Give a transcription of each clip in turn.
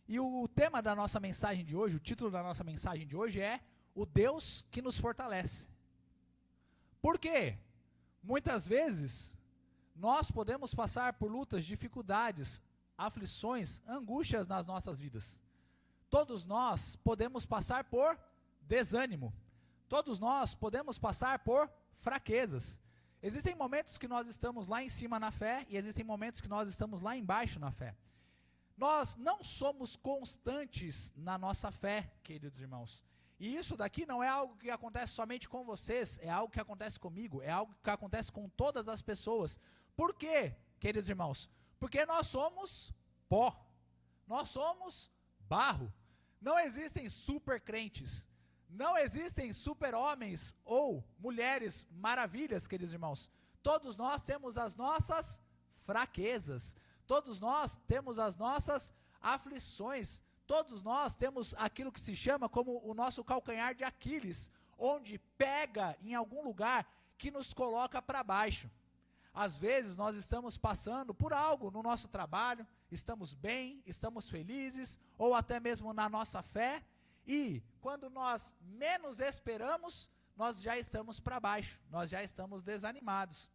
E o tema da nossa mensagem de hoje, o título da nossa mensagem de hoje é O Deus que nos fortalece. Por quê? Muitas vezes nós podemos passar por lutas, dificuldades, aflições, angústias nas nossas vidas. Todos nós podemos passar por desânimo. Todos nós podemos passar por fraquezas. Existem momentos que nós estamos lá em cima na fé e existem momentos que nós estamos lá embaixo na fé. Nós não somos constantes na nossa fé, queridos irmãos. E isso daqui não é algo que acontece somente com vocês, é algo que acontece comigo, é algo que acontece com todas as pessoas. Por quê, queridos irmãos? Porque nós somos pó, nós somos barro. Não existem super crentes, não existem super homens ou mulheres maravilhas, queridos irmãos. Todos nós temos as nossas fraquezas. Todos nós temos as nossas aflições, todos nós temos aquilo que se chama como o nosso calcanhar de Aquiles, onde pega em algum lugar que nos coloca para baixo. Às vezes nós estamos passando por algo no nosso trabalho, estamos bem, estamos felizes, ou até mesmo na nossa fé, e quando nós menos esperamos, nós já estamos para baixo, nós já estamos desanimados.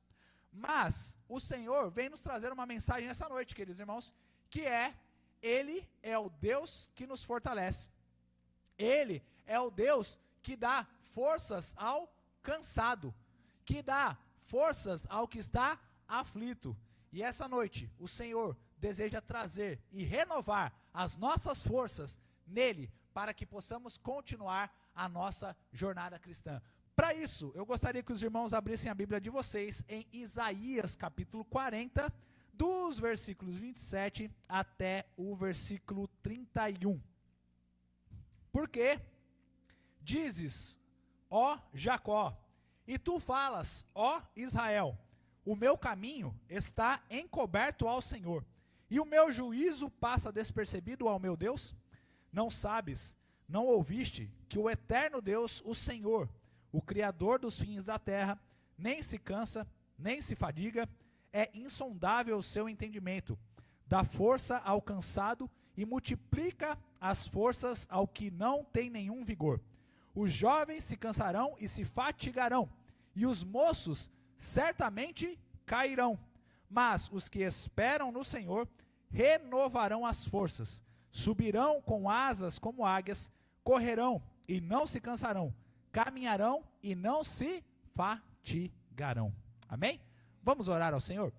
Mas o Senhor vem nos trazer uma mensagem essa noite, queridos irmãos, que Ele é o Deus que nos fortalece. Ele é o Deus que dá forças ao cansado, que dá forças ao que está aflito. E essa noite o Senhor deseja trazer e renovar as nossas forças nele, para que possamos continuar a nossa jornada cristã. Para isso, eu gostaria que os irmãos abrissem a Bíblia de vocês em Isaías capítulo 40, dos versículos 27 até o versículo 31. Porque dizes, ó Jacó, e tu falas, ó Israel, o meu caminho está encoberto ao Senhor, e o meu juízo passa despercebido ao meu Deus? Não sabes, não ouviste, que o eterno Deus, o Senhor, o Criador dos fins da terra, nem se cansa, nem se fadiga, é insondável o seu entendimento, dá força ao cansado e multiplica as forças ao que não tem nenhum vigor. Os jovens se cansarão e se fatigarão, e os moços certamente cairão, mas os que esperam no Senhor renovarão as forças, subirão com asas como águias, correrão e não se cansarão, caminharão e não se fatigarão. Amém? Vamos orar ao Senhor?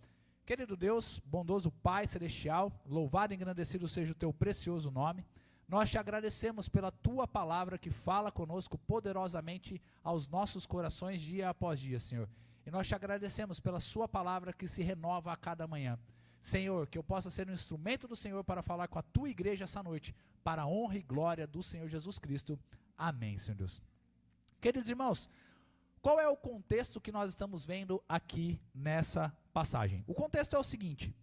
Querido Deus, bondoso Pai Celestial, louvado e engrandecido seja o teu precioso nome. Nós te agradecemos pela tua palavra que fala conosco poderosamente aos nossos corações dia após dia, Senhor. E nós te agradecemos pela sua palavra que se renova a cada manhã. Senhor, que eu possa ser um instrumento do Senhor para falar com a tua igreja essa noite, para a honra e glória do Senhor Jesus Cristo. Amém, Senhor Deus. Queridos irmãos, qual é o contexto que nós estamos vendo aqui nessa passagem? O contexto é o seguinte: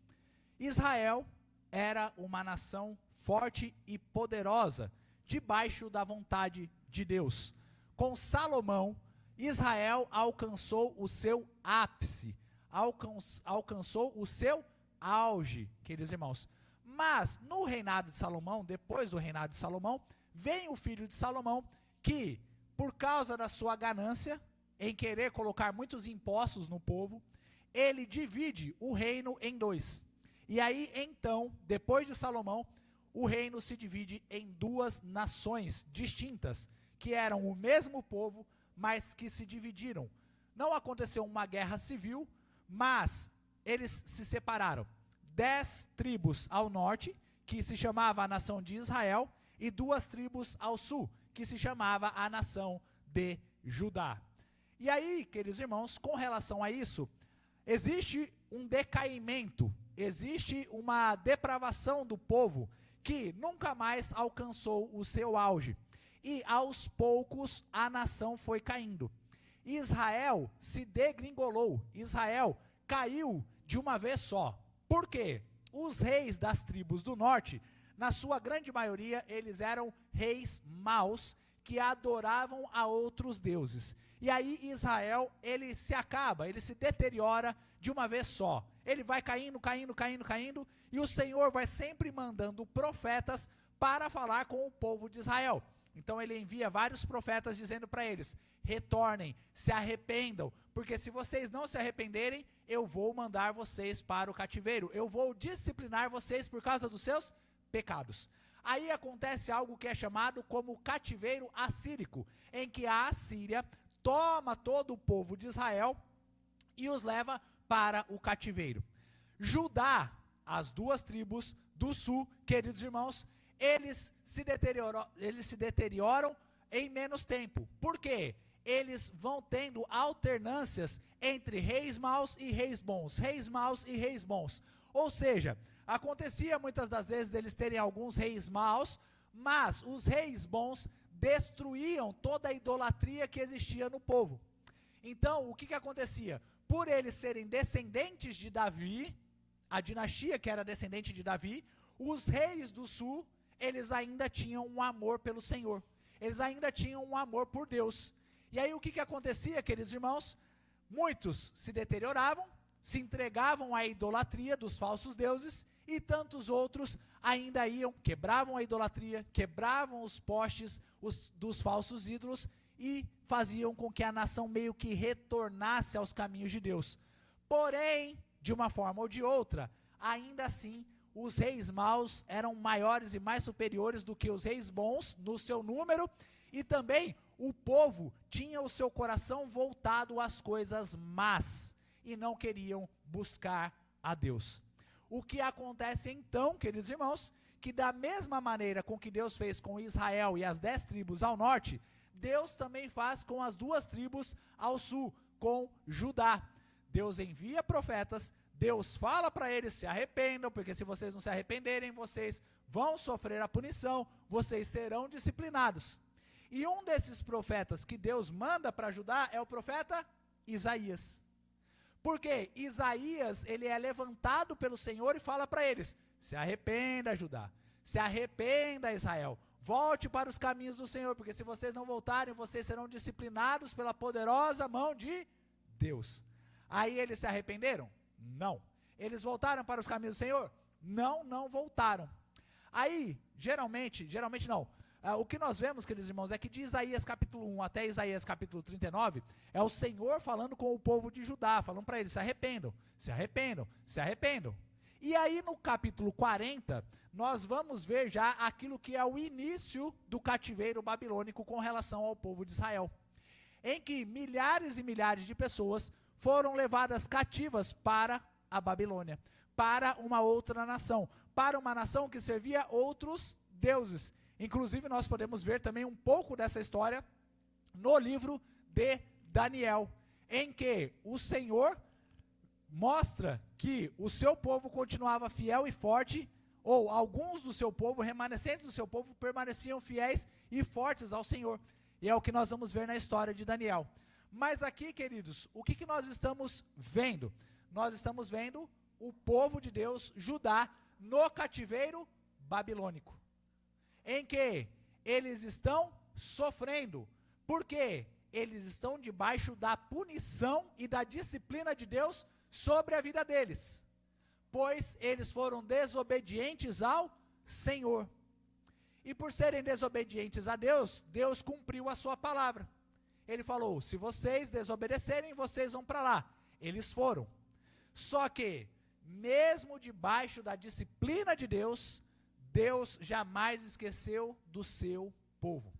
Israel era uma nação forte e poderosa, debaixo da vontade de Deus. Com Salomão, Israel alcançou o seu ápice, alcançou o seu auge, queridos irmãos. Mas no reinado de Salomão, depois do reinado de Salomão, vem o filho de Salomão que, por causa da sua ganância, em querer colocar muitos impostos no povo, ele divide o reino em dois. E aí, então, depois de Salomão, o reino se divide em duas nações distintas, que eram o mesmo povo, mas que se dividiram. Não aconteceu uma guerra civil, mas eles se separaram. 10 tribos ao norte, que se chamava a nação de Israel, e 2 tribos ao sul, que se chamava a nação de Judá. E aí, queridos irmãos, com relação a isso, existe um decaimento, existe uma depravação do povo que nunca mais alcançou o seu auge. E aos poucos a nação foi caindo. Israel se degringolou, Israel caiu de uma vez só. Por quê? Os reis das tribos do norte, na sua grande maioria, eles eram reis maus que adoravam a outros deuses. E aí Israel, ele se acaba, ele se deteriora de uma vez só. Ele vai caindo, e o Senhor vai sempre mandando profetas para falar com o povo de Israel. Então ele envia vários profetas dizendo para eles: retornem, se arrependam, porque se vocês não se arrependerem, eu vou mandar vocês para o cativeiro, eu vou disciplinar vocês por causa dos seus pecados. Aí acontece algo que é chamado como cativeiro assírico, em que a Assíria toma todo o povo de Israel e os leva para o cativeiro. Judá, as duas tribos do sul, queridos irmãos, eles se deterioram em menos tempo. Por quê? Eles vão tendo alternâncias entre reis maus e reis bons, reis maus e reis bons. Ou seja, acontecia muitas das vezes eles terem alguns reis maus, mas os reis bons destruíam toda a idolatria que existia no povo. Então, o que acontecia? Por eles serem descendentes de Davi, a dinastia que era descendente de Davi, os reis do sul, eles ainda tinham um amor pelo Senhor. Eles ainda tinham um amor por Deus. E aí o que acontecia, queridos irmãos? Muitos se deterioravam, se entregavam à idolatria dos falsos deuses, e tantos outros ainda iam, quebravam a idolatria, quebravam os postes dos falsos ídolos e faziam com que a nação meio que retornasse aos caminhos de Deus. Porém, de uma forma ou de outra, ainda assim, os reis maus eram maiores e mais superiores do que os reis bons no seu número, e também o povo tinha o seu coração voltado às coisas más e não queriam buscar a Deus. O que acontece então, queridos irmãos, que da mesma maneira com que Deus fez com Israel e as 10 tribos ao norte, Deus também faz com as 2 tribos ao sul, com Judá. Deus envia profetas, Deus fala para eles: se arrependam, porque se vocês não se arrependerem, vocês vão sofrer a punição, vocês serão disciplinados. E um desses profetas que Deus manda para Judá é o profeta Isaías. Porque Isaías, ele é levantado pelo Senhor e fala para eles: se arrependa, Judá, se arrependa, Israel, volte para os caminhos do Senhor, porque se vocês não voltarem, vocês serão disciplinados pela poderosa mão de Deus. Aí eles se arrependeram? Não. Eles voltaram para os caminhos do Senhor? Não, não voltaram. Aí, geralmente não. O que nós vemos, queridos irmãos, é que de Isaías capítulo 1 até Isaías capítulo 39, é o Senhor falando com o povo de Judá, falando para eles: se arrependam, se arrependam, se arrependam. E aí no capítulo 40, nós vamos ver já aquilo que é o início do cativeiro babilônico com relação ao povo de Israel, em que milhares e milhares de pessoas foram levadas cativas para a Babilônia, para uma outra nação, para uma nação que servia outros deuses. Inclusive nós podemos ver também um pouco dessa história no livro de Daniel, em que o Senhor mostra que o seu povo continuava fiel e forte, ou alguns do seu povo, remanescentes do seu povo, permaneciam fiéis e fortes ao Senhor. E é o que nós vamos ver na história de Daniel. Mas aqui, queridos, o que nós estamos vendo? Nós estamos vendo o povo de Deus, Judá, no cativeiro babilônico, em que eles estão sofrendo, porque eles estão debaixo da punição e da disciplina de Deus sobre a vida deles, pois eles foram desobedientes ao Senhor. E por serem desobedientes a Deus, Deus cumpriu a sua palavra. Ele falou: se vocês desobedecerem, vocês vão para lá. Eles foram. Só que, mesmo debaixo da disciplina de Deus, Deus jamais esqueceu do seu povo.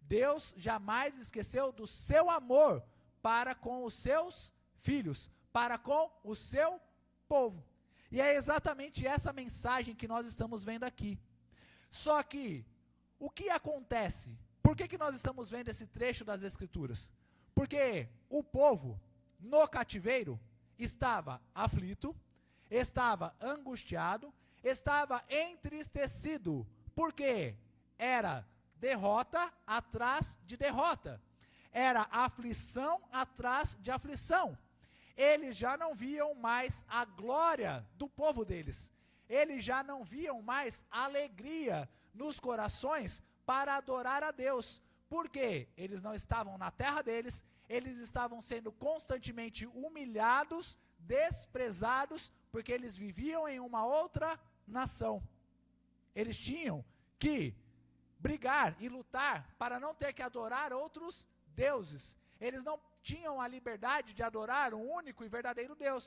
Deus jamais esqueceu do seu amor para com os seus filhos, para com o seu povo. E é exatamente essa mensagem que nós estamos vendo aqui. Só que, o que acontece? Por que nós estamos vendo esse trecho das Escrituras? Porque o povo, no cativeiro, estava aflito, estava angustiado, estava entristecido, porque era derrota atrás de derrota, era aflição atrás de aflição. Eles já não viam mais a glória do povo deles, eles já não viam mais alegria nos corações para adorar a Deus, porque eles não estavam na terra deles, eles estavam sendo constantemente humilhados, desprezados, porque eles viviam em uma outra nação. Eles tinham que brigar e lutar para não ter que adorar outros deuses. Eles não tinham a liberdade de adorar o único e verdadeiro Deus.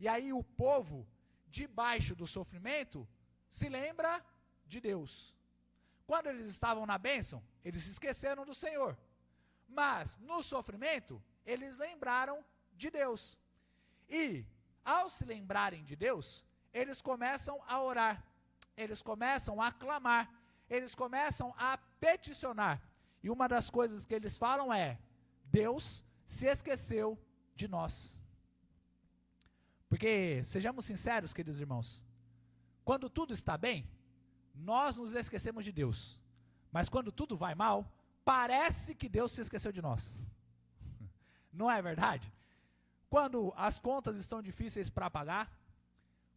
E aí o povo, debaixo do sofrimento, se lembra de Deus. Quando eles estavam na bênção, eles se esqueceram do Senhor. Mas no sofrimento, eles lembraram de Deus. E ao se lembrarem de Deus, eles começam a orar, eles começam a clamar, eles começam a peticionar. E uma das coisas que eles falam é: Deus se esqueceu de nós. Porque, sejamos sinceros, queridos irmãos, quando tudo está bem, nós nos esquecemos de Deus. Mas quando tudo vai mal, parece que Deus se esqueceu de nós. Não é verdade? Quando as contas estão difíceis para pagar,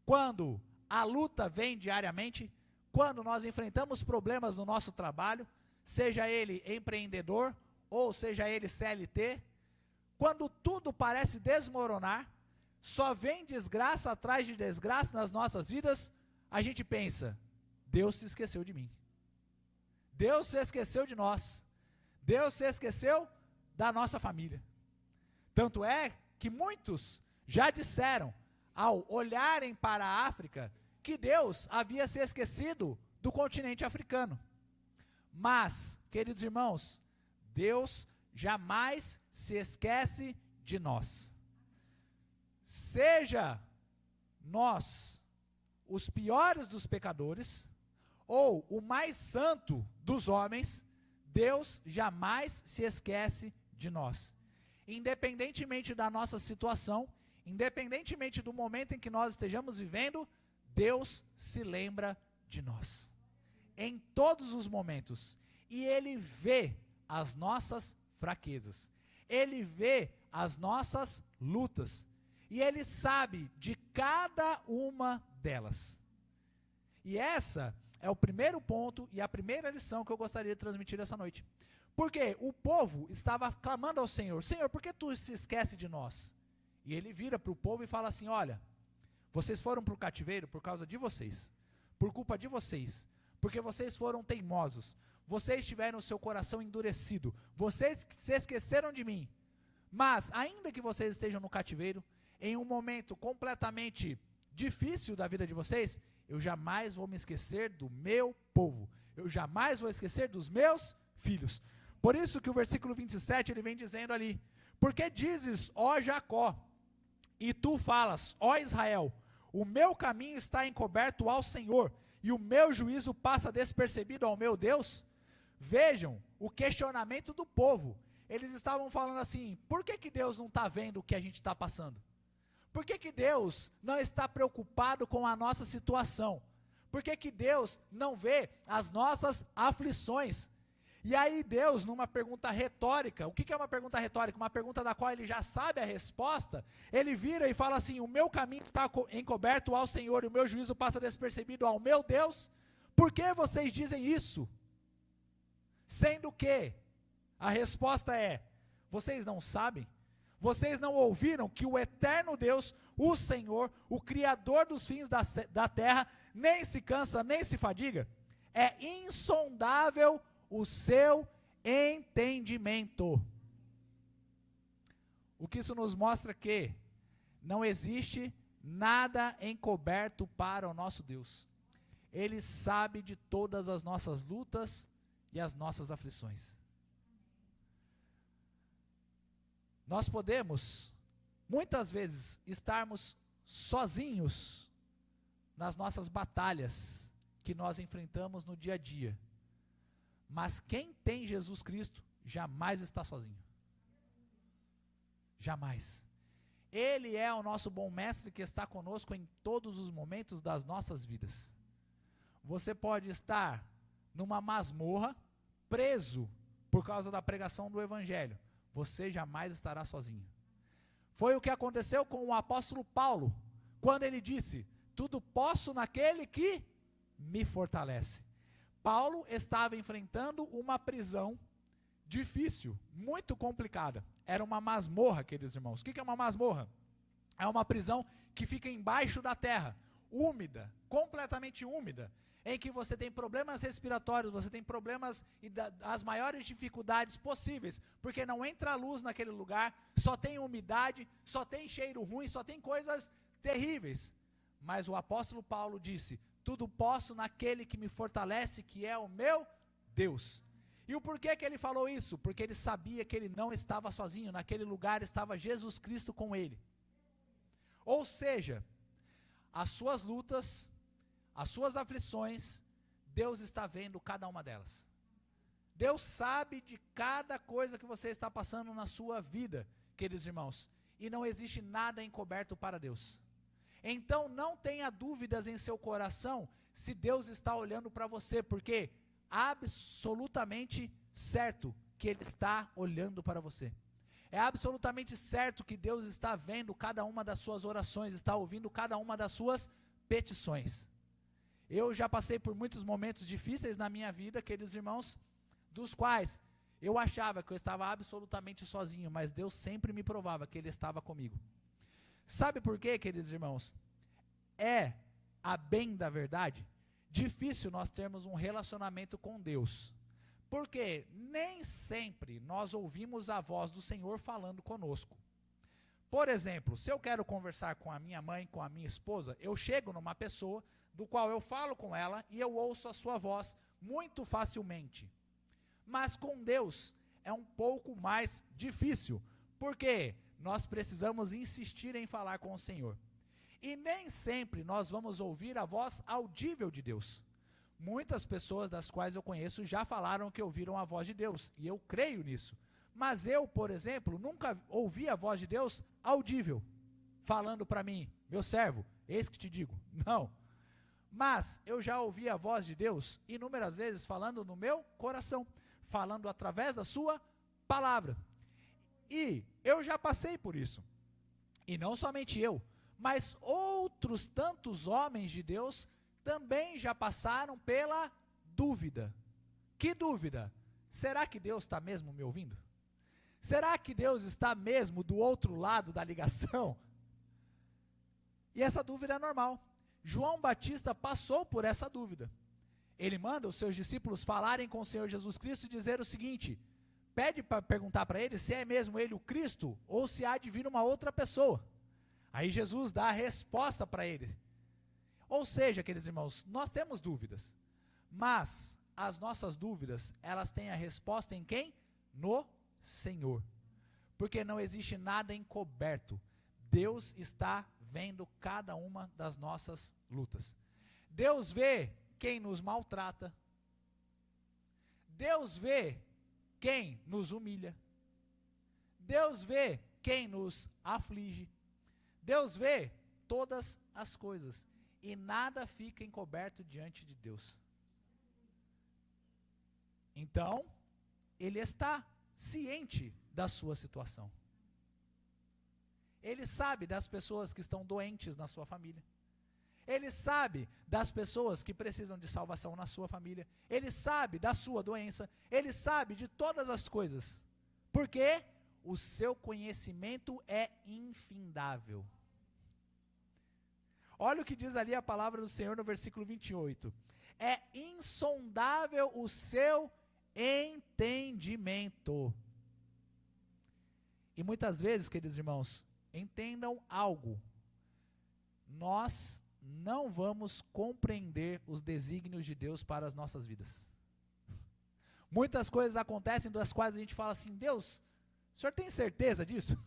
quando a luta vem diariamente, quando nós enfrentamos problemas no nosso trabalho, seja ele empreendedor ou seja ele CLT, quando tudo parece desmoronar, só vem desgraça atrás de desgraça nas nossas vidas, a gente pensa: Deus se esqueceu de mim. Deus se esqueceu de nós. Deus se esqueceu da nossa família. Tanto é que muitos já disseram, ao olharem para a África, que Deus havia se esquecido do continente africano. Mas, queridos irmãos, Deus jamais se esquece de nós. Seja nós os piores dos pecadores, ou o mais santo dos homens, Deus jamais se esquece de nós. Independentemente da nossa situação, independentemente do momento em que nós estejamos vivendo, Deus se lembra de nós. Em todos os momentos. E Ele vê as nossas fraquezas. Ele vê as nossas lutas. E Ele sabe de cada uma delas. E essa é o primeiro ponto e a primeira lição que eu gostaria de transmitir essa noite. Porque o povo estava clamando ao Senhor: Senhor, por que tu se esquece de nós? E Ele vira para o povo e fala assim: olha, vocês foram para o cativeiro por causa de vocês, por culpa de vocês, porque vocês foram teimosos, vocês tiveram o seu coração endurecido, vocês se esqueceram de mim. Mas, ainda que vocês estejam no cativeiro, em um momento completamente difícil da vida de vocês, eu jamais vou me esquecer do meu povo, eu jamais vou esquecer dos meus filhos. Por isso que o versículo 27, ele vem dizendo ali: porque dizes, ó Jacó, e tu falas, ó Israel, o meu caminho está encoberto ao Senhor, e o meu juízo passa despercebido ao meu Deus? Vejam o questionamento do povo. Eles estavam falando assim: por que Deus não está vendo o que a gente está passando? Por que Deus não está preocupado com a nossa situação? Por que Deus não vê as nossas aflições? E aí Deus, numa pergunta retórica, o que é uma pergunta retórica? Uma pergunta da qual ele já sabe a resposta, ele vira e fala assim: o meu caminho está encoberto ao Senhor, e o meu juízo passa despercebido ao meu Deus. Por que vocês dizem isso? Sendo que a resposta é: vocês não sabem? Vocês não ouviram que o eterno Deus, o Senhor, o Criador dos fins da terra, nem se cansa, nem se fadiga? É insondável o seu entendimento. O que isso nos mostra que não existe nada encoberto para o nosso Deus. Ele sabe de todas as nossas lutas e as nossas aflições. Nós podemos, muitas vezes, estarmos sozinhos nas nossas batalhas que nós enfrentamos no dia a dia. Mas quem tem Jesus Cristo jamais está sozinho. Jamais. Ele é o nosso bom mestre que está conosco em todos os momentos das nossas vidas. Você pode estar numa masmorra, preso por causa da pregação do Evangelho. Você jamais estará sozinho. Foi o que aconteceu com o apóstolo Paulo, quando ele disse: tudo posso naquele que me fortalece. Paulo estava enfrentando uma prisão difícil, muito complicada. Era uma masmorra, queridos irmãos. O que é uma masmorra? É uma prisão que fica embaixo da terra, úmida, completamente úmida. em que você tem problemas respiratórios, você tem problemas e as maiores dificuldades possíveis, porque não entra luz naquele lugar, só tem umidade, só tem cheiro ruim, só tem coisas terríveis. Mas o apóstolo Paulo disse: tudo posso naquele que me fortalece, que é o meu Deus. E o porquê que ele falou isso? Porque ele sabia que ele não estava sozinho, naquele lugar estava Jesus Cristo com ele. Ou seja, as suas lutas, as suas aflições, Deus está vendo cada uma delas. Deus sabe de cada coisa que você está passando na sua vida, queridos irmãos. E não existe nada encoberto para Deus. Então não tenha dúvidas em seu coração se Deus está olhando para você, porque absolutamente certo que Ele está olhando para você. É absolutamente certo que Deus está vendo cada uma das suas orações, está ouvindo cada uma das suas petições. Eu já passei por muitos momentos difíceis na minha vida, queridos irmãos, dos quais eu achava que eu estava absolutamente sozinho, mas Deus sempre me provava que Ele estava comigo. Sabe por quê, queridos irmãos? É, a bem da verdade, difícil nós termos um relacionamento com Deus. Porque nem sempre nós ouvimos a voz do Senhor falando conosco. Por exemplo, se eu quero conversar com a minha mãe, com a minha esposa, eu chego numa pessoa do qual eu falo com ela e eu ouço a sua voz muito facilmente. Mas com Deus é um pouco mais difícil, porque nós precisamos insistir em falar com o Senhor. E nem sempre nós vamos ouvir a voz audível de Deus. Muitas pessoas das quais eu conheço já falaram que ouviram a voz de Deus, e eu creio nisso. Mas eu, por exemplo, nunca ouvi a voz de Deus audível, falando para mim: meu servo, eis que te digo. Não. Mas eu já ouvi a voz de Deus inúmeras vezes falando no meu coração, falando através da sua palavra. E eu já passei por isso. E não somente eu, mas outros tantos homens de Deus também já passaram pela dúvida. Que dúvida? Será que Deus está mesmo me ouvindo? Será que Deus está mesmo do outro lado da ligação? E essa dúvida é normal. João Batista passou por essa dúvida. Ele manda os seus discípulos falarem com o Senhor Jesus Cristo e dizer o seguinte: pede para perguntar para ele se é mesmo ele o Cristo ou se há de vir uma outra pessoa. Aí Jesus dá a resposta para ele. Ou seja, queridos irmãos, nós temos dúvidas, mas as nossas dúvidas, elas têm a resposta em quem? No Senhor. Porque não existe nada encoberto. Deus está vendo cada uma das nossas lutas. Deus vê quem nos maltrata. Deus vê quem nos humilha. Deus vê quem nos aflige. Deus vê todas as coisas. E nada fica encoberto diante de Deus. Então, Ele está ciente da sua situação. Ele sabe das pessoas que estão doentes na sua família. Ele sabe das pessoas que precisam de salvação na sua família. Ele sabe da sua doença. Ele sabe de todas as coisas. Porque o seu conhecimento é infindável. Olha o que diz ali a palavra do Senhor no versículo 28. É insondável o seu entendimento. E muitas vezes, queridos irmãos, entendam algo. Nós não vamos compreender os desígnios de Deus para as nossas vidas. Muitas coisas acontecem das quais a gente fala assim: Deus, o Senhor tem certeza disso?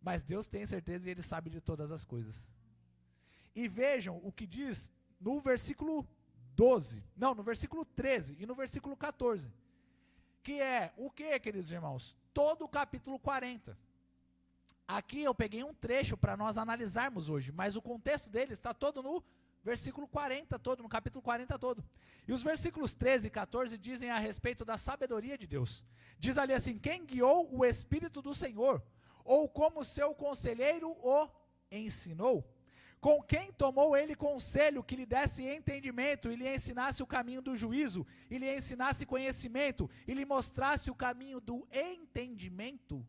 Mas Deus tem certeza e Ele sabe de todas as coisas. E vejam o que diz no versículo 12, não, no versículo 13 e no versículo 14. Que é o que, queridos irmãos? Todo o capítulo 40. Aqui eu peguei um trecho para nós analisarmos hoje, mas o contexto dele está todo no versículo 40 todo, no capítulo 40 todo. E os versículos 13 e 14 dizem a respeito da sabedoria de Deus. Diz ali assim: quem guiou o Espírito do Senhor? Ou como seu conselheiro o ensinou? Com quem tomou ele conselho que lhe desse entendimento, e lhe ensinasse o caminho do juízo, e lhe ensinasse conhecimento, e lhe mostrasse o caminho do entendimento?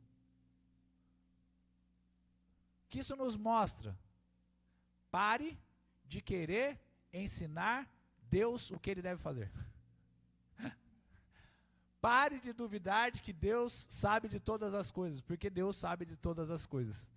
Que isso nos mostra: pare de querer ensinar Deus o que ele deve fazer. Pare de duvidar de que Deus sabe de todas as coisas, porque Deus sabe de todas as coisas.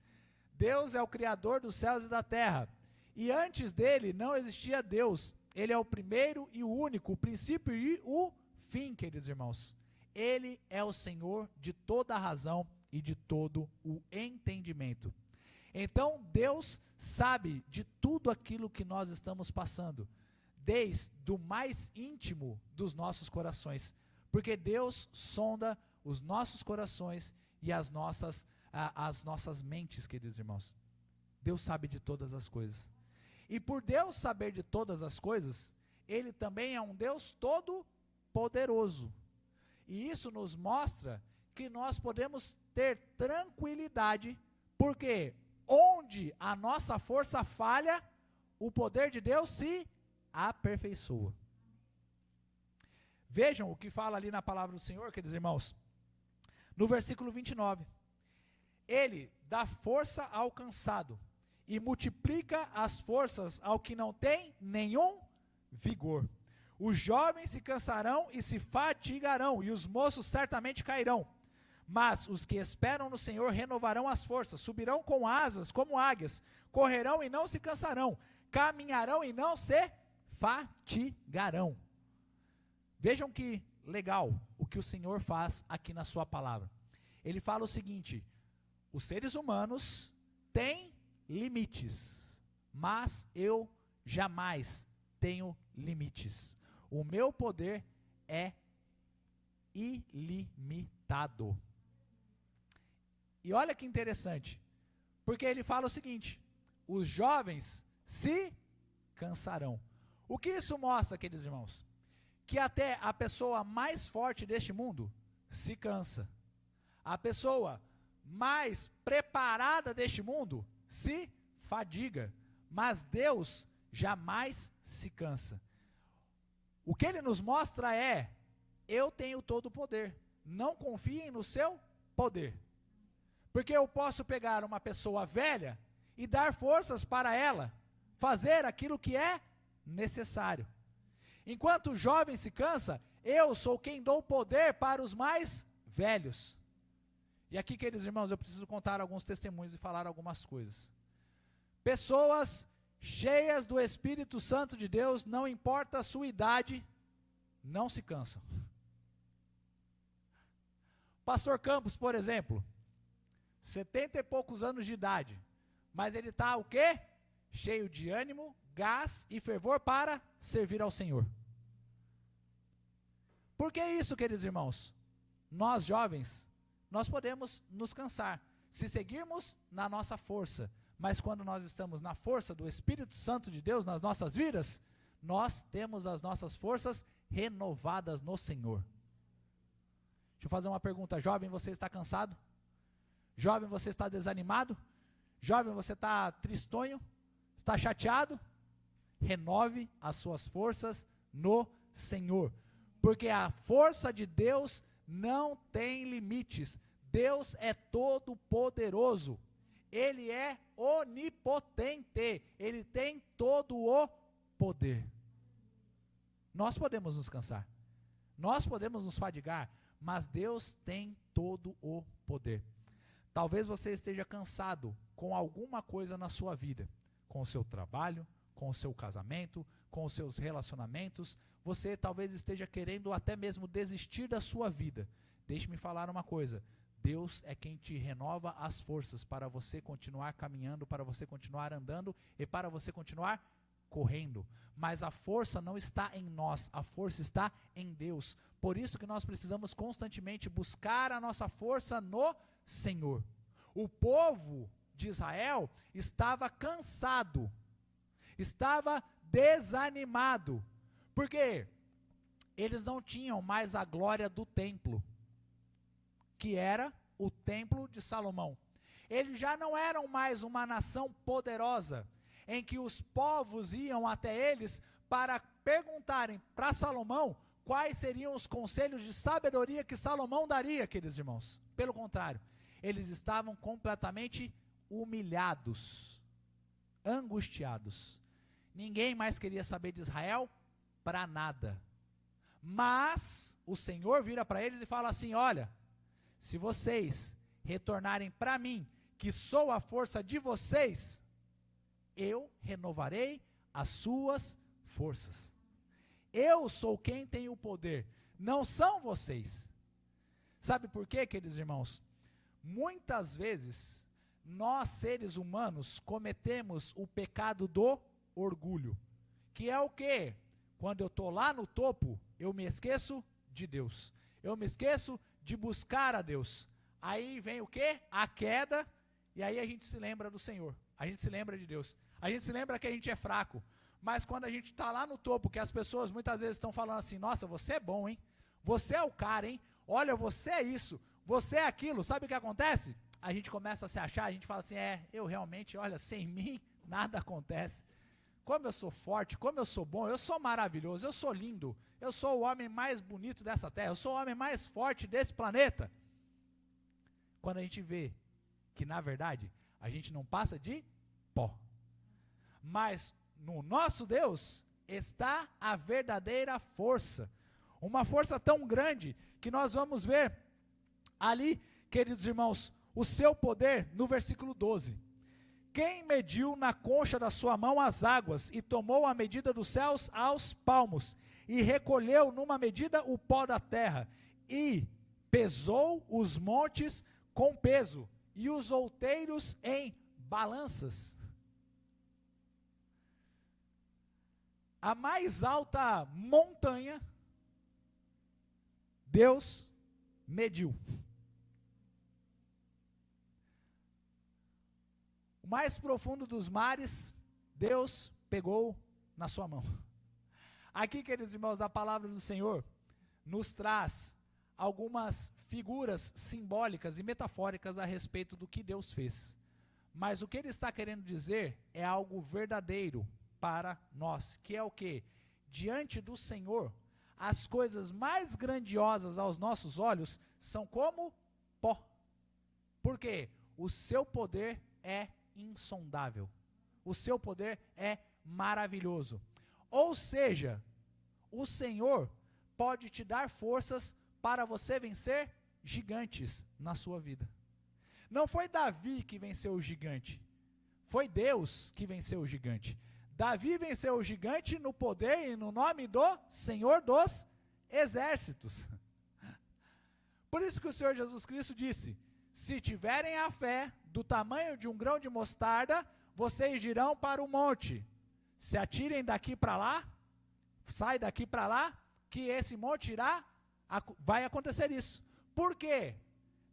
Deus é o Criador dos céus e da terra, e antes dele não existia Deus. Ele é o primeiro e o único, o princípio e o fim, queridos irmãos. Ele é o Senhor de toda a razão e de todo o entendimento. Então Deus sabe de tudo aquilo que nós estamos passando, desde o mais íntimo dos nossos corações, porque Deus sonda os nossos corações e as nossas mentes, queridos irmãos. Deus sabe de todas as coisas. E por Deus saber de todas as coisas, Ele também é um Deus todo poderoso. E isso nos mostra que nós podemos ter tranquilidade, porque onde a nossa força falha, o poder de Deus se aperfeiçoa. Vejam o que fala ali na palavra do Senhor, queridos irmãos. No versículo 29. Ele dá força ao cansado e multiplica as forças ao que não tem nenhum vigor. Os jovens se cansarão e se fatigarão, e os moços certamente cairão. Mas os que esperam no Senhor renovarão as forças, subirão com asas como águias, correrão e não se cansarão, caminharão e não se fatigarão. Vejam que legal o que o Senhor faz aqui na sua palavra. Ele fala o seguinte: os seres humanos têm limites, mas eu jamais tenho limites. O meu poder é ilimitado. E olha que interessante, porque ele fala o seguinte: os jovens se cansarão. O que isso mostra, queridos irmãos? Que até a pessoa mais forte deste mundo se cansa. A pessoa mais preparada deste mundo se fadiga. Mas Deus jamais se cansa. O que Ele nos mostra é: eu tenho todo o poder. Não confiem no seu poder. Porque eu posso pegar uma pessoa velha e dar forças para ela fazer aquilo que é necessário. Enquanto o jovem se cansa, eu sou quem dou poder para os mais velhos. E aqui, queridos irmãos, eu preciso contar alguns testemunhos e falar algumas coisas. Pessoas cheias do Espírito Santo de Deus, não importa a sua idade, não se cansam. Pastor Campos, por exemplo, 70 e poucos anos de idade, mas ele está o quê? Cheio de ânimo, gás e fervor para servir ao Senhor. Por que isso, queridos irmãos? Nós jovens, nós podemos nos cansar, se seguirmos na nossa força, mas quando nós estamos na força do Espírito Santo de Deus nas nossas vidas, nós temos as nossas forças renovadas no Senhor. Deixa eu fazer uma pergunta: jovem, você está cansado? Jovem, você está desanimado? Jovem, você está tristonho? Está chateado? Renove as suas forças no Senhor, porque a força de Deus não tem limites. Deus é todo poderoso, Ele é onipotente, Ele tem todo o poder. Nós podemos nos cansar, nós podemos nos fadigar, mas Deus tem todo o poder. Talvez você esteja cansado com alguma coisa na sua vida, com o seu trabalho, com o seu casamento, com os seus relacionamentos. Você talvez esteja querendo até mesmo desistir da sua vida. Deixe-me falar uma coisa: Deus é quem te renova as forças para você continuar caminhando, para você continuar andando e para você continuar correndo. Mas a força não está em nós, a força está em Deus. Por isso que nós precisamos constantemente buscar a nossa força no Senhor. O povo de Israel estava cansado, estava desanimado, porque eles não tinham mais a glória do templo, que era o templo de Salomão. Eles já não eram mais uma nação poderosa, em que os povos iam até eles para perguntarem para Salomão quais seriam os conselhos de sabedoria que Salomão daria, queridos irmãos. Pelo contrário, eles estavam completamente humilhados, angustiados. ninguém mais queria saber de Israel para nada. Mas o Senhor vira para eles e fala assim: olha, se vocês retornarem para mim, que sou a força de vocês, eu renovarei as suas forças. Eu sou quem tem o poder, não são vocês. Sabe por quê, queridos irmãos? Muitas vezes, nós seres humanos cometemos o pecado do orgulho, que é o quê? Quando eu estou lá no topo, eu me esqueço de Deus, eu me esqueço de buscar a Deus. Aí vem o quê? A queda, e aí a gente se lembra do Senhor, a gente se lembra de Deus, a gente se lembra que a gente é fraco. Mas quando a gente está lá no topo, que as pessoas muitas vezes estão falando assim: nossa, você é bom, hein? Você é o cara, hein? Olha, você é isso, você é aquilo. Sabe o que acontece? A gente começa a se achar, a gente fala assim: eu realmente, olha, sem mim nada acontece. Como eu sou forte, como eu sou bom, eu sou maravilhoso, eu sou lindo, eu sou o homem mais bonito dessa terra, eu sou o homem mais forte desse planeta. Quando a gente vê que, na verdade, a gente não passa de pó. Mas no nosso Deus está a verdadeira força. Uma força tão grande que nós vamos ver ali, queridos irmãos, o seu poder no versículo 12. Quem mediu na concha da sua mão as águas e tomou a medida dos céus aos palmos e recolheu numa medida o pó da terra e pesou os montes com peso e os outeiros em balanças. A mais alta montanha, Deus mediu. O mais profundo dos mares, Deus pegou na sua mão. Aqui, queridos irmãos, a palavra do Senhor nos traz algumas figuras simbólicas e metafóricas a respeito do que Deus fez. Mas o que ele está querendo dizer é algo verdadeiro para nós, que é o quê? Diante do Senhor, as coisas mais grandiosas aos nossos olhos são como pó. Por quê? O seu poder é insondável. O seu poder é maravilhoso. Ou seja, o Senhor pode te dar forças para você vencer gigantes na sua vida. Não foi Davi que venceu o gigante, foi Deus que venceu o gigante. Davi venceu o gigante no poder e no nome do Senhor dos Exércitos. Por isso que o Senhor Jesus Cristo disse: se tiverem a fé do tamanho de um grão de mostarda, vocês dirão para o monte: se atirem daqui para lá, sai daqui para lá, que esse monte vai acontecer isso. Por quê?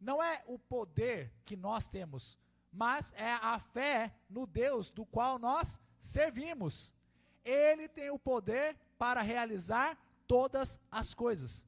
Não é o poder que nós temos, mas é a fé no Deus do qual nós servimos. Ele tem o poder para realizar todas as coisas.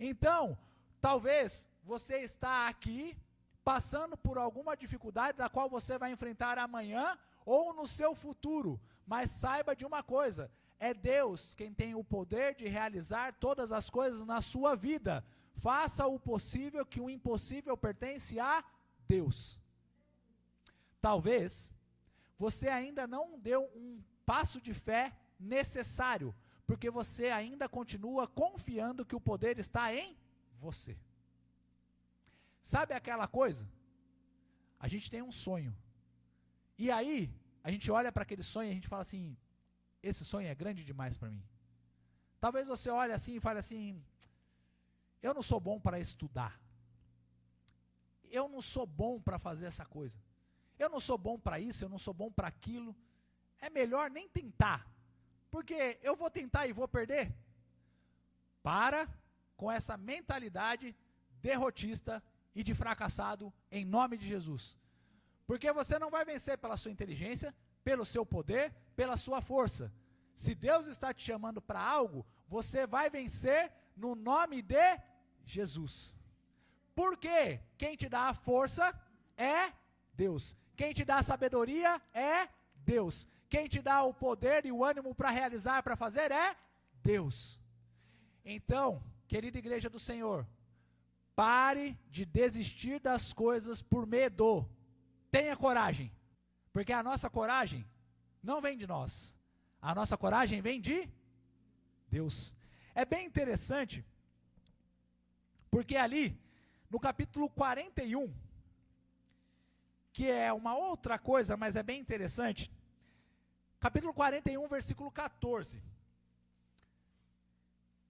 Então, talvez você está aqui passando por alguma dificuldade da qual você vai enfrentar amanhã ou no seu futuro, mas saiba de uma coisa: é Deus quem tem o poder de realizar todas as coisas na sua vida. Faça o possível, que o impossível pertence a Deus. Talvez você ainda não deu um passo de fé necessário, porque você ainda continua confiando que o poder está em você. Sabe aquela coisa? A gente tem um sonho, e aí a gente olha para aquele sonho e a gente fala assim: esse sonho é grande demais para mim. Talvez você olhe assim e fale assim: eu não sou bom para estudar, eu não sou bom para fazer essa coisa, eu não sou bom para isso, eu não sou bom para aquilo, é melhor nem tentar, porque eu vou tentar e vou perder. Para com essa mentalidade derrotista e de fracassado em nome de Jesus, porque você não vai vencer pela sua inteligência, pelo seu poder, pela sua força. Se Deus está te chamando para algo, você vai vencer no nome de Jesus. Por quê? Quem te dá a força é Deus. Quem te dá a sabedoria é Deus. Quem te dá o poder e o ânimo para realizar, para fazer é Deus. Então, querida igreja do Senhor, pare de desistir das coisas por medo. Tenha coragem, porque a nossa coragem não vem de nós. A nossa coragem vem de Deus. É bem interessante, porque ali, no capítulo 41, que é uma outra coisa, mas é bem interessante, capítulo 41, versículo 14.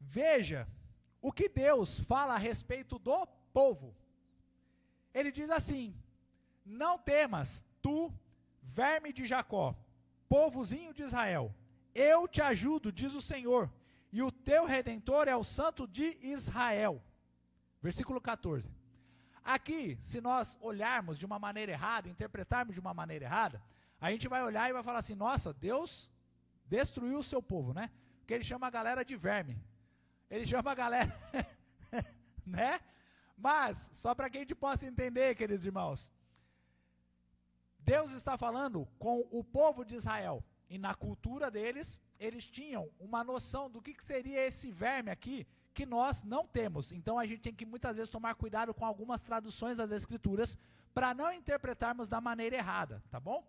Veja o que Deus fala a respeito do povo. Ele diz assim: não temas, tu, verme de Jacó, povozinho de Israel, eu te ajudo, diz o Senhor, e o teu Redentor é o Santo de Israel. Versículo 14. Aqui, se nós olharmos de uma maneira errada, interpretarmos de uma maneira errada, a gente vai olhar e vai falar assim: nossa, Deus destruiu o seu povo, né? Porque ele chama a galera de verme. Ele chama a galera, né? Mas, só para que a gente possa entender, queridos irmãos, Deus está falando com o povo de Israel, e na cultura deles, eles tinham uma noção do que seria esse verme aqui, que nós não temos. Então a gente tem que muitas vezes tomar cuidado com algumas traduções das Escrituras, para não interpretarmos da maneira errada, tá bom?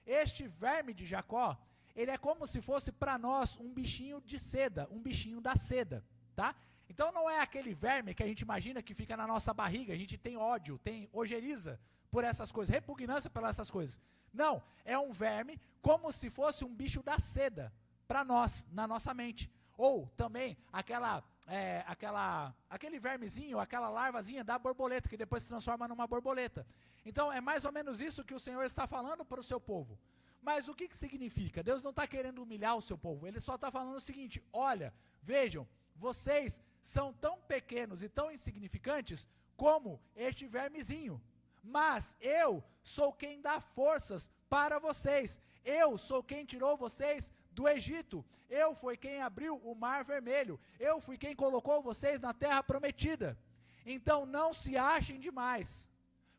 Este verme de Jacó, ele é como se fosse para nós um bichinho de seda, um bichinho da seda, tá? Então não é aquele verme que a gente imagina que fica na nossa barriga, a gente tem ódio, tem ojeriza por essas coisas, repugnância pelas essas coisas. Não, é um verme como se fosse um bicho da seda, para nós, na nossa mente. Ou também aquele vermezinho, aquela larvazinha da borboleta, que depois se transforma numa borboleta. Então é mais ou menos isso que o Senhor está falando para o seu povo. Mas o que significa? Deus não está querendo humilhar o seu povo, Ele só está falando o seguinte: olha, vejam, vocês são tão pequenos e tão insignificantes como este vermezinho, mas eu sou quem dá forças para vocês, eu sou quem tirou vocês do Egito, eu fui quem abriu o mar vermelho, eu fui quem colocou vocês na terra prometida. Então não se achem demais,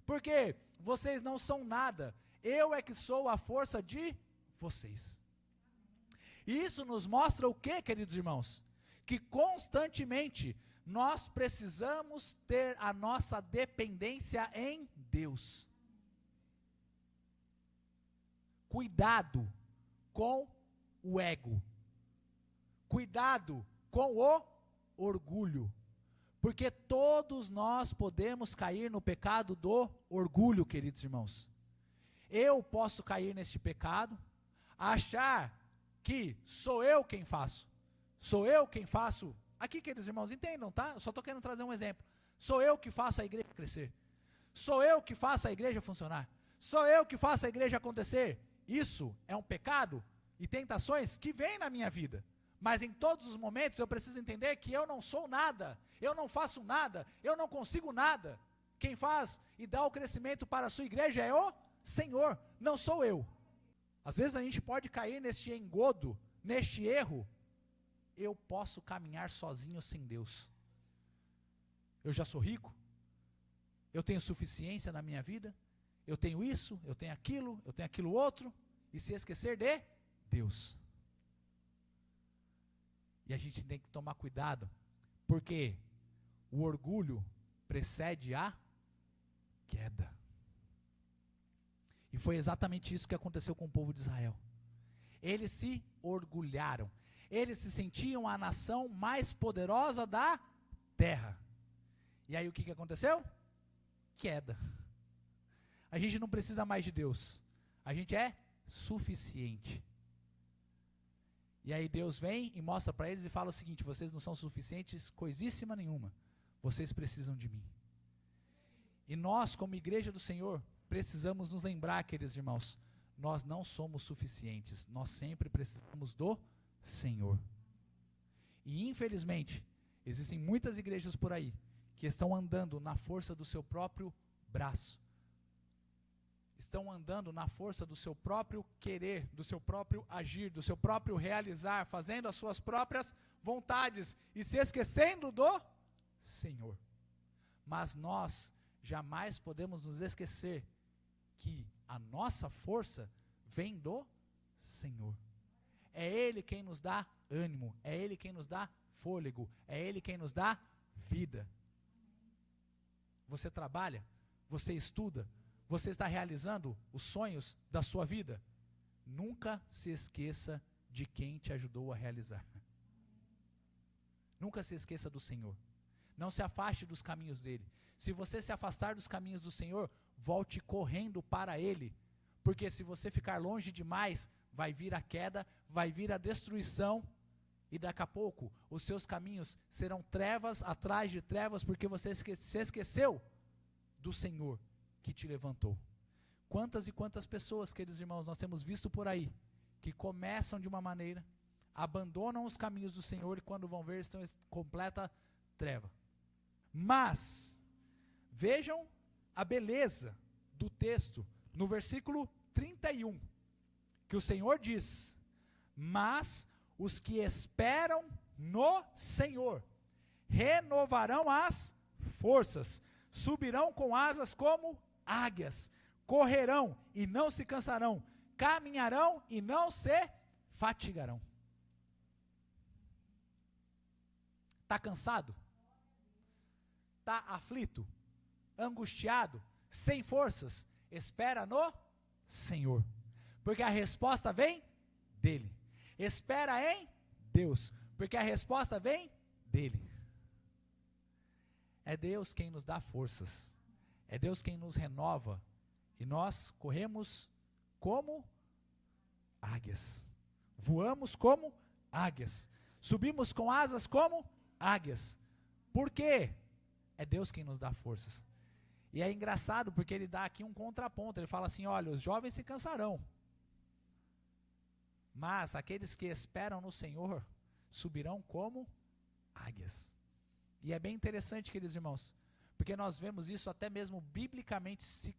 porque vocês não são nada, eu é que sou a força de vocês. E isso nos mostra o que, queridos irmãos? Que constantemente nós precisamos ter a nossa dependência em Deus. Cuidado com o ego. Cuidado com o orgulho. Porque todos nós podemos cair no pecado do orgulho, queridos irmãos. Eu posso cair neste pecado, achar que sou eu quem faço. Sou eu quem faço. Aqui, queridos irmãos, entendam, tá? Eu só estou querendo trazer um exemplo. Sou eu que faço a igreja crescer. Sou eu que faço a igreja funcionar. Sou eu que faço a igreja acontecer. Isso é um pecado e tentações que vêm na minha vida. Mas em todos os momentos eu preciso entender que eu não sou nada. Eu não faço nada. Eu não consigo nada. Quem faz e dá o crescimento para a sua igreja é o Senhor, não sou eu. Às vezes a gente pode cair neste engodo, neste erro. Eu posso caminhar sozinho sem Deus. Eu já sou rico, eu tenho suficiência na minha vida, eu tenho isso, eu tenho aquilo outro, e se esquecer de Deus. E a gente tem que tomar cuidado, porque o orgulho precede a queda. E foi exatamente isso que aconteceu com o povo de Israel. Eles se orgulharam. Eles se sentiam a nação mais poderosa da terra. E aí o que aconteceu? Queda. A gente não precisa mais de Deus. A gente é suficiente. E aí Deus vem e mostra para eles e fala o seguinte: vocês não são suficientes coisíssima nenhuma. Vocês precisam de mim. E nós, como igreja do Senhor, precisamos nos lembrar, queridos irmãos, nós não somos suficientes. Nós sempre precisamos do Senhor. E infelizmente, existem muitas igrejas por aí que estão andando na força do seu próprio braço. Estão andando na força do seu próprio querer, do seu próprio agir, do seu próprio realizar, fazendo as suas próprias vontades e se esquecendo do Senhor. Mas nós jamais podemos nos esquecer que a nossa força vem do Senhor. É Ele quem nos dá ânimo, é Ele quem nos dá fôlego, é Ele quem nos dá vida. Você trabalha, você estuda, você está realizando os sonhos da sua vida. Nunca se esqueça de quem te ajudou a realizar. Nunca se esqueça do Senhor. Não se afaste dos caminhos dele. Se você se afastar dos caminhos do Senhor, volte correndo para ele. Porque se você ficar longe demais, vai vir a queda, vai vir a destruição. E daqui a pouco, os seus caminhos serão trevas atrás de trevas, porque você se esqueceu do Senhor que te levantou. Quantas e quantas pessoas, queridos irmãos, nós temos visto por aí, que começam de uma maneira, abandonam os caminhos do Senhor e quando vão ver estão em completa treva. Mas, vejam a beleza do texto, no versículo 31, que o Senhor diz: mas os que esperam no Senhor renovarão as forças, subirão com asas como águias, correrão e não se cansarão, caminharão e não se fatigarão. Está cansado? Está aflito? Angustiado? Sem forças? Espera no Senhor, porque a resposta vem dele. Espera em Deus, porque a resposta vem dele. É Deus quem nos dá forças, é Deus quem nos renova, e nós corremos como águias, voamos como águias, subimos com asas como águias. Por quê? É Deus quem nos dá forças. E é engraçado porque ele dá aqui um contraponto, ele fala assim: olha, os jovens se cansarão, mas aqueles que esperam no Senhor subirão como águias. E é bem interessante, queridos irmãos, porque nós vemos isso até mesmo biblicamente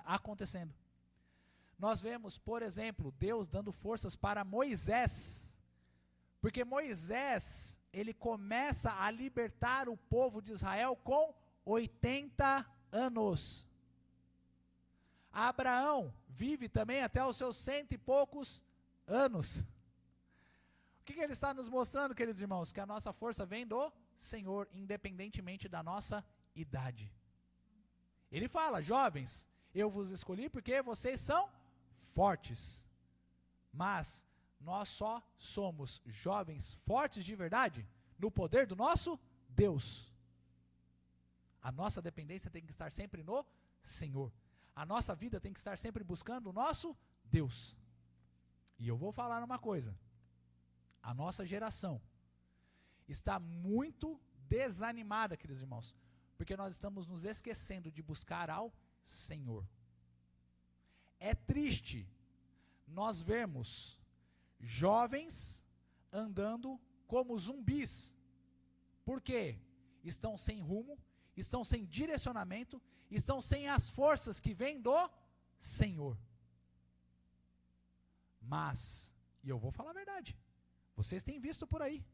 acontecendo. Nós vemos, por exemplo, Deus dando forças para Moisés, porque Moisés, ele começa a libertar o povo de Israel com 80 anos. Abraão vive também até os seus 100 e poucos anos. O que ele está nos mostrando, queridos irmãos? Que a nossa força vem do Senhor, independentemente da nossa idade. Ele fala: jovens, eu vos escolhi porque vocês são fortes, mas nós só somos jovens fortes de verdade no poder do nosso Deus. A nossa dependência tem que estar sempre no Senhor. A nossa vida tem que estar sempre buscando o nosso Deus. E eu vou falar uma coisa: a nossa geração está muito desanimada, queridos irmãos, porque nós estamos nos esquecendo de buscar ao Senhor. É triste nós vermos jovens andando como zumbis. Por quê? Estão sem rumo, estão sem direcionamento, estão sem as forças que vêm do Senhor. Mas, e eu vou falar a verdade, vocês têm visto por aí,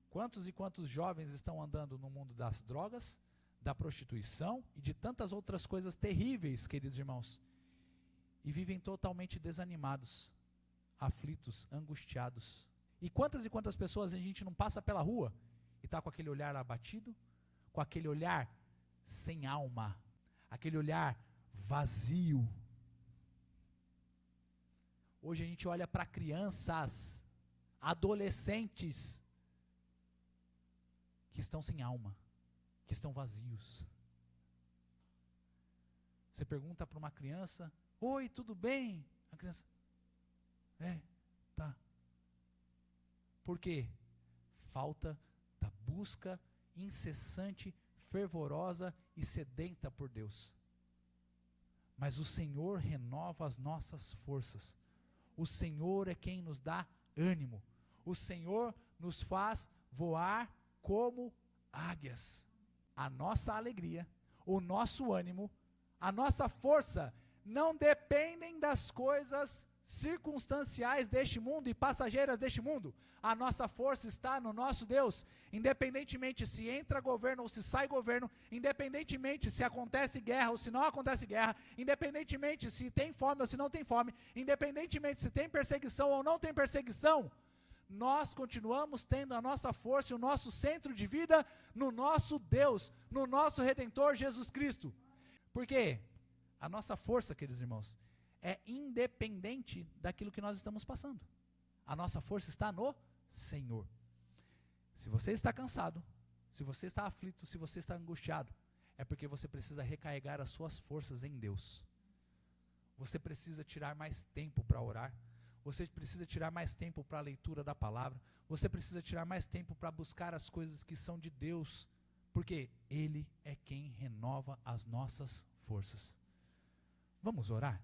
quantos e quantos jovens estão andando no mundo das drogas, da prostituição e de tantas outras coisas terríveis, queridos irmãos, e vivem totalmente desanimados, aflitos, angustiados. E quantas pessoas a gente não passa pela rua e está com aquele olhar abatido, com aquele olhar sem alma, aquele olhar vazio. Hoje a gente olha para crianças, adolescentes, que estão sem alma, que estão vazios. Você pergunta para uma criança: oi, tudo bem? A criança: tá. Por quê? Falta da busca incessante, fervorosa e sedenta por Deus. Mas o Senhor renova as nossas forças. O Senhor é quem nos dá ânimo. O Senhor nos faz voar como águias. A nossa alegria, o nosso ânimo, a nossa força não dependem das coisas circunstanciais deste mundo e passageiras deste mundo. A nossa força está no nosso Deus. Independentemente se entra governo ou se sai governo, independentemente se acontece guerra ou se não acontece guerra, independentemente se tem fome ou se não tem fome, independentemente se tem perseguição ou não tem perseguição, nós continuamos tendo a nossa força e o nosso centro de vida no nosso Deus, no nosso Redentor Jesus Cristo. Por quê? A nossa força, queridos irmãos, é independente daquilo que nós estamos passando. A nossa força está no Senhor. Se você está cansado, se você está aflito, se você está angustiado, é porque você precisa recarregar as suas forças em Deus. Você precisa tirar mais tempo para orar. Você precisa tirar mais tempo para a leitura da palavra. Você precisa tirar mais tempo para buscar as coisas que são de Deus. Porque Ele é quem renova as nossas forças. Vamos orar?